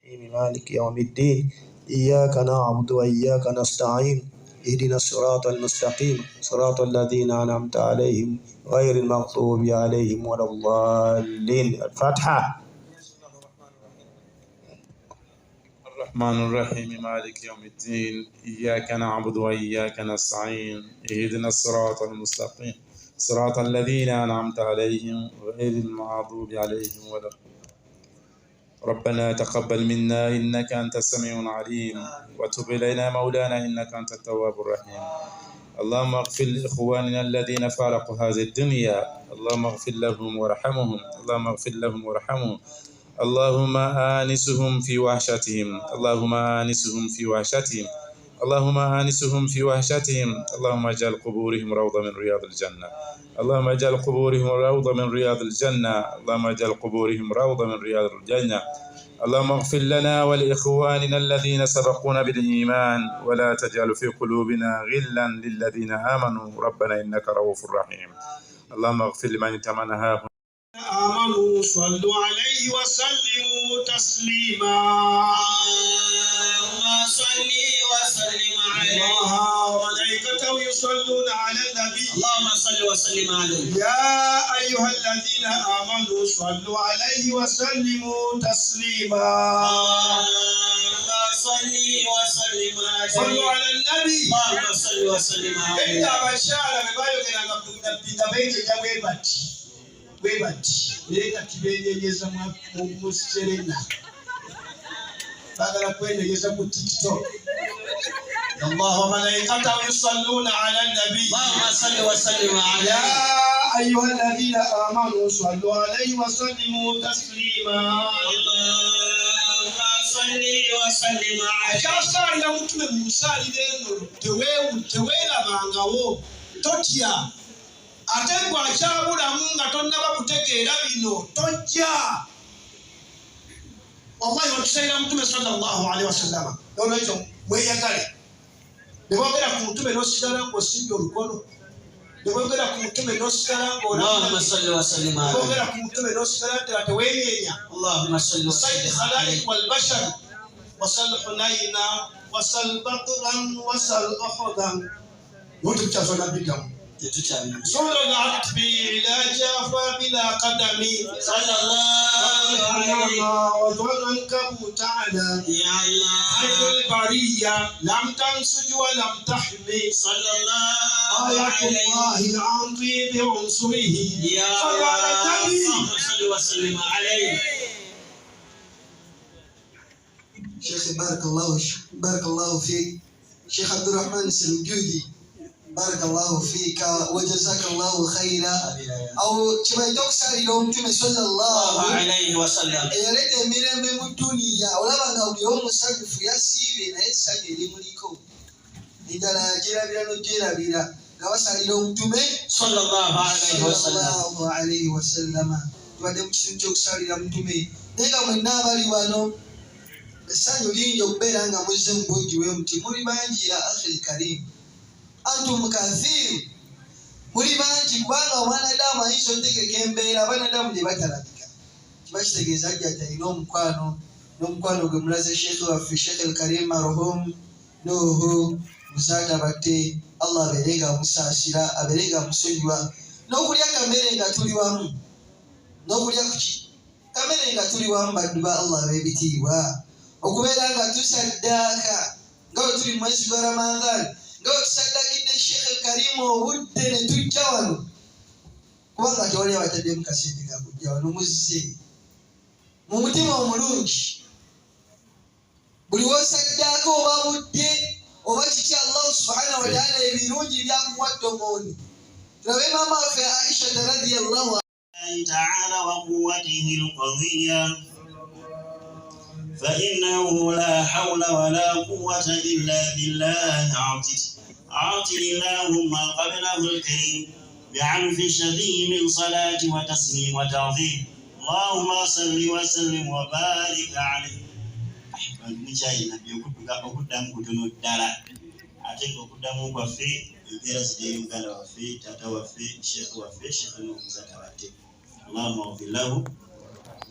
مالك يوم الدين إياك نعبد وإياك نستعين اهدنا الصراط المستقيم صراط الذين أنعمت عليهم غير المغضوب عليهم ولا الضالين. الفاتحة. الرحمن الرحيم مالك يوم الدين إياك نعبد وإياك نستعين اهدنا الصراط المستقيم صراط الذين أنعمت عليهم غير المغضوب عليهم ولا الضالين. ربنا تقبل منا إنك أنت السميع العليم وتب إلينا مولانا إنك أنت التواب الرحيم. اللهم اغفر لإخواننا الذين فارقوا هذه الدنيا، اللهم اغفر لهم وارحمهم، اللهم اغفر لهم وارحمهم، اللهم آنسهم في وحشتهم، اللهم آنسهم في وحشتهم، اللهم آنسهم في وحشتهم، اللهم اجعل قبورهم روضة من رياض الجنة، اللهم اجعل قبورهم روضة من رياض الجنة، اللهم اجعل قبورهم روضة من رياض الجنة. اللهم اغفر لنا ولإخواننا الذين سبقونا بالإيمان ولا تجعل في قلوبنا غلا للذين آمنوا ربنا إنك رؤوف رحيم. اللهم اغفر لمن تمنى آمنوا صلوا عليه وسلموا تسليما. اللهم صل وسلم عليه. الله وملائكته يصلون على النبي. اللهم صل وسلم عليه. يا أيها الذين آمنوا صلوا عليه وسلموا تسليما. اللهم صل وسلم عليه. صلوا على النبي. اللهم صل وسلم عليه. إنت بشار ببايو كنا نبتدي Webati leka kibenyeza mu Serena bagala kwenyeza mu TikTok. Allah wa malaikatahu yusalluna ala nabi. Allahumma salli wa sallim ala ya ayyuhalladhina amanu sallu alayhi wa sallimu taslima. Allahumma salli wa sallim ala kasari ya mtume musali leno tewela bangawo totia atengwa akyabulamu nga tonnaba kutegeera bino tojja. Wallahi watusaira mtume sallallahu alaihi wasallam olwekyo mweyagale. Ne boogera ku mtume n'osigala ng'osimbye olukono, ne boogera ku mtume n'osigala Allahumma salli wa sallim alayhi. boogera ku mtume n'osigala ddala teweeyeenya. Allahumma salli wa sallim sayyid khalaiq wal bashar wasal hunayna wasal badran wasal uhudan wotukyasona bigamu صلت بلا جافا بلا قدمي صلى الله عليه وسلم كبوت على يا الله خير البرية لم تنسج ولم تحمي صلى الله عليه الله العظيم بعنصره يا الله صل وسلم عليه. شيخ بارك الله فيك شيخ عبد الرحمن السلجودي بارك الله فيك وجزاك الله خيرا. أو تبايتوك ساريلهم تم صلى الله عليه وسلم. يريد ميرم بمدنيا ولا بنا اليوم سقف يا سيبي نسأل لملكه. إذا لا جرا بيرا نجرا بيرا كواساريلهم تم صلى الله عليه وسلم. صلى الله عليه وسلم. تبايتوك سنجوك ساريلهم تم. نيجا من نابالي وانو. Sanyo linyo kubera nga mweze mbungi wemuti muri bangi ya akhi karim. Antum kathir muri bangi kubanga omwanadamu ayinza otegeka embeera abanadamu gye batalabika. Kibakitegeeza ajja talina n'omukwano gwe mulaze Sheikh waffe Sheikh al-Karim marhum Nuhu Musaada batte Allah abeerenga amusaasira abeerenga amusonyiwa n'okulya kamere nga tuli wamu n'okulya kuki kamere nga tuli wamu baddu ba Allah abeebitiibwa okubeera nga tusaddaaka nga bwe tuli mwezi gwa Ramadhan nga bwe tusaddakidde Sheikh al-Karim obudde ne tujja wano kubanga tewali abataddemu kasente ga kujja wano muzze mu mutima omulungi buli wosaddaaka oba budde oba kiki Allah subhanahu wa ta'ala ebirungi byakuwadde omwoni. tulabe maama waffe Aisha radhiyallahu ta'ala wa quwwatihi al-qawiyya فإنه لا حول ولا قوة إلا بالله عاطل اللهم قبله الكريم بعرف شديد من صلاة وتسليم وتعظيم. اللهم صل وسلم وبارك عليه. Nichaina byokutuka okudamu kutono ddala ate okudamu kwaffe embeera ziri Uganda waffe taata waffe Sheikh waffe Sheikh Muzata batte Allahumma ghfir lahu.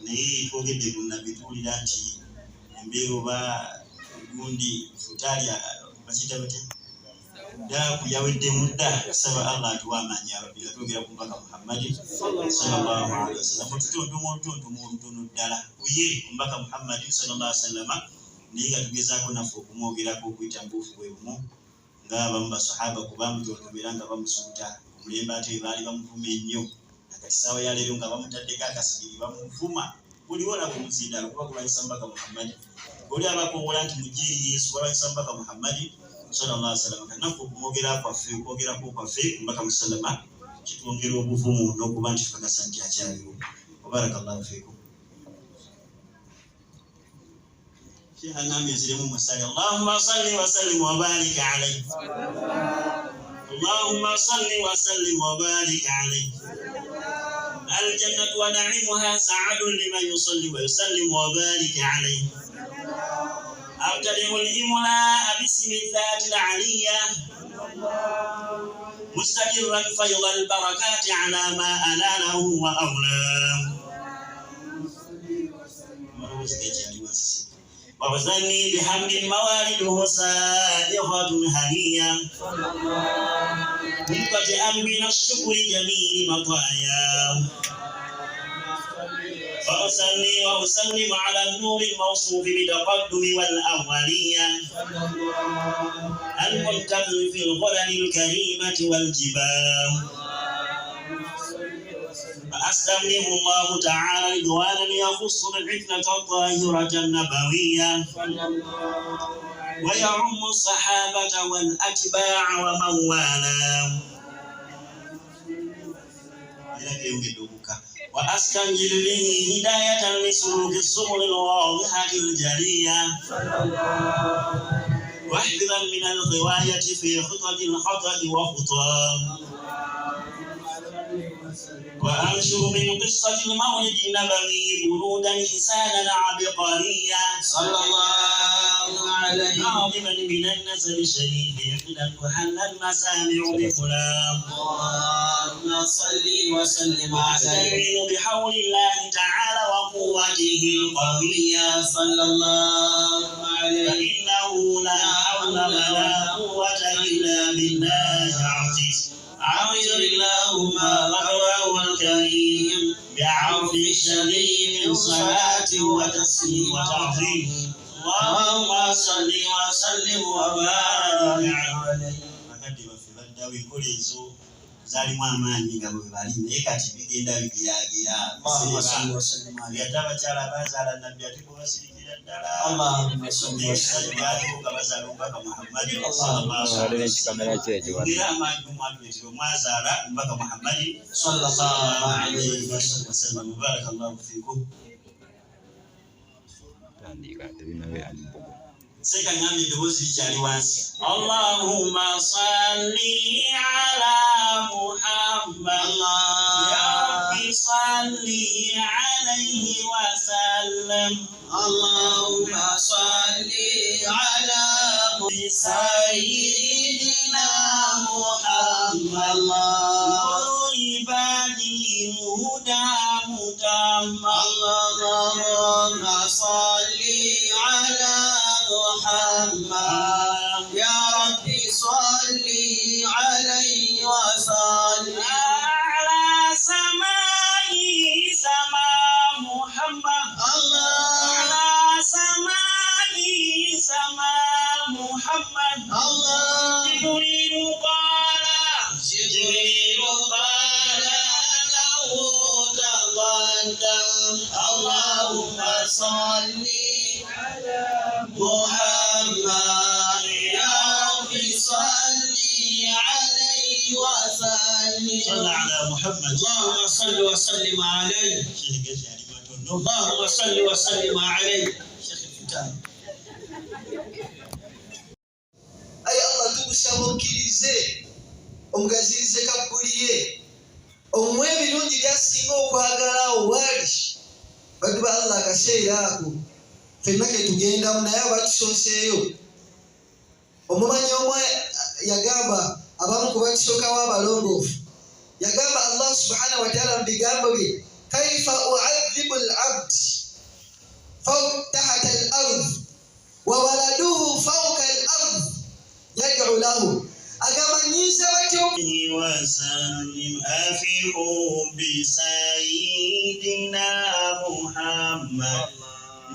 Naye twogedde ku nabbi tuwulira nti embeero ba gundi futali bakita bate da ku yawedde mudda saba Allah atuwa amaanyi ababira twogera ku mbaka Muhammad sallallahu alaihi wasallam tutondomo ddala kuye mbaka Muhammad sallallahu alaihi wasallam niga tugezaako naffe okumwogerako okuyita mbuufu bwe bumu ng'abamu basahaba kubamutontomera nga bamusuuta omulembe ate baali bamuvuma ennyo nakati ssaawa ya leero nga bamutaddeko akasigiri bamuvuma buliwola bwe muzindala kuba kulwanyisa mbaka Muhammad oli abakowola nti mujjeeri Yesu balwanyisa mbaka Muhammad sallallahu alaihi wasallam kanaffe okumwogera kwaffe okwogerako kwaffe mbaka musallama kitwongera obuvumu n'okuba nti tukakasa nti akyaliwo wabarakallahu fiikum. شيخ النبي يسلم مساء اللهم صل وسلم وبارك عليه اللهم صل وسلم وبارك عليه الجنة ونعيمها سعد لمن يصلي ويسلم وبارك عليه أبتدئ الإملاء باسم الذات العلية مستقرا فيض البركات على ما أناله وأولاه ووزني بحمد موالده سائغة هنية منقطعا من الشكر جميل مطايا وأصلي وأسلم على النور الموصوف بتقدم والأولية المنتقل في الغرن الكريمة والجبال فأستمنه الله تعالى رضوانا يخص الحكمة الطاهرة النبوية ويعم الصحابة والأتباع ومن والاه وأستنجد به هداية لسلوك السبل الواضحة الجلية واحذرا من الغواية في خطط الخطأ وخطاه وأنشر من قصة المولد النبوي برودا حسانا عبقريا صلى الله عليه ناظما من النسب الشريف يقدا وحل المسامع بفلان اللهم صل وسلم عليه بحول الله تعالى وقوته القوية صلى الله عليه فإنه لا حول ولا قوة إلا بالله عظيم اللهم غفره الكريم بعفو الشديد من صلاة وتسليم وتعظيم اللهم صل وسلم وبارك عليه. Zalimu amaanyi nga bwe bali naye kati bigenda bigiragira ate abakyala abazaala nabbi ate kubasirikira ddala nga bazaala omubaka Muhammad era amaanyi omwatuletera omwazaala omubaka Muhammad sallallahu alaihi wasallam. Barakallahu fiikum. Seka ngambe eddoboozi likyali wansi. Allahumma salli ala Muhammad ya Rabbi salli alayhi wa sallam. Allahumma salli ala sayyidina Muhammad nuru ibadil huda mutamma. Allahumma salli ala محمد يا ربي صلي عليه وسلم على سماء سماء محمد الله على سماء سماء محمد الله جبريل قال له تقدم اللهم صل محمد يا ربي صلي عليه وسلم. صل على محمد. اللهم صل وسلم عليه. اللهم صل وسلم عليه. شيخ الفتان. أي الله تبشر وكيزه omugazirize kabuliye omwe ebirungi byasinga okwagala owali badu ba Allah akaseera ako fenna ke tugendamu naye abatusoseeyo omumanyi omwe yagamba abamu ku batusookawo abalongoofu yagamba Allah subhanahu wa ta'ala mu bigambo bye kaifa u'adhibu al-'abd fawqa tahta al-ard وولده فوق الأرض يدعو له أجمعنيسا وسلم أفقوا بسيدنا محمد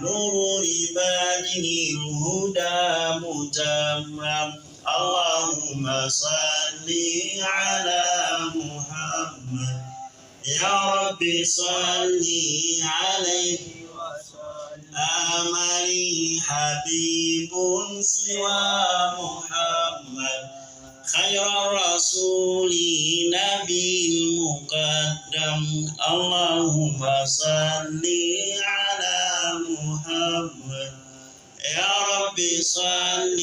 نور عباده الهدى متمم اللهم صل على محمد يا رب صل عليه أمري حبيب سوى محمد خير الرسول نبي المقدم اللهم صل على محمد يا رب صل